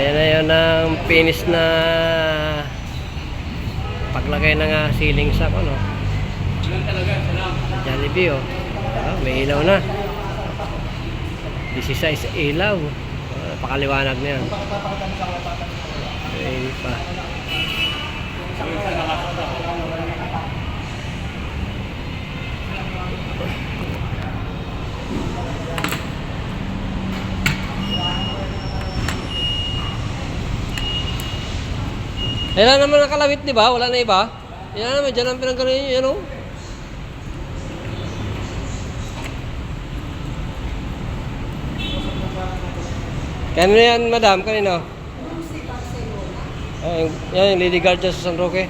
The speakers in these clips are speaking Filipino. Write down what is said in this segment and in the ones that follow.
Ayan na yun ang finish na paglagay ng ceiling sa ano. Jollibee oh. May ilaw na. 16 ilaw. Pakaliwanag na yan. Ay pa. Yan naman nakalawit, di ba? Wala na iba. Yan naman, dyan ang pinanggaling nyo, yan o. Kanino yan, madam? Kanino? Yan, yung Lady Guard dyan sa San Roque.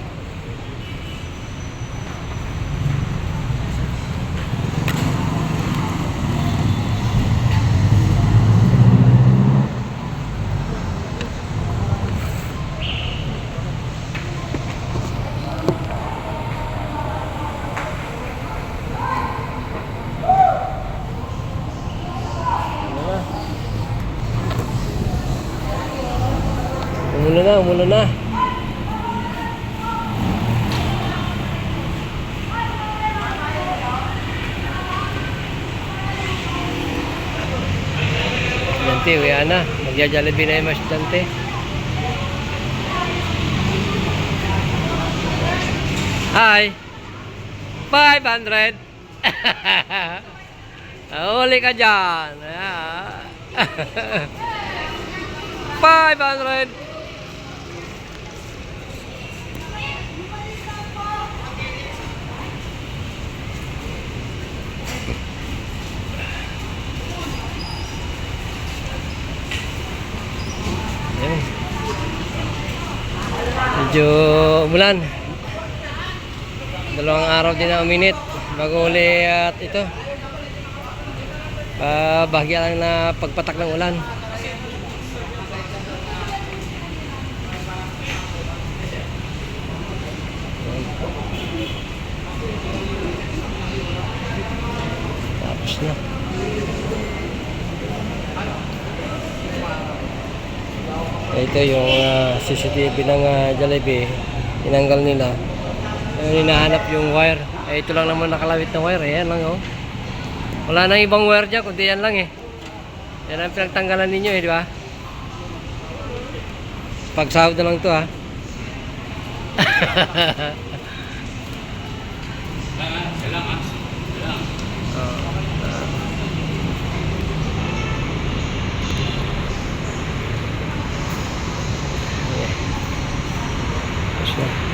Umulan na. Estudyante, uwian na. Magja-Jollibee na yung mga estudyante. Hi! 500! Huli ka dyan! 500! Medyo umulan. 2 araw din na uminit bago uli at ito bahagya lang na pagpatak ng ulan. Tapos na. Ito yung CCTV ng Jollibee, tinanggal nila. Ayun, hinahanap yung wire. Ito lang naman nakalawit na wire. Ayan lang oh. Wala nang ibang wire dyan, kundi yan lang eh. Yan ang pinagtanggalan ninyo eh, di ba? Pagsahod na lang to ha. Terus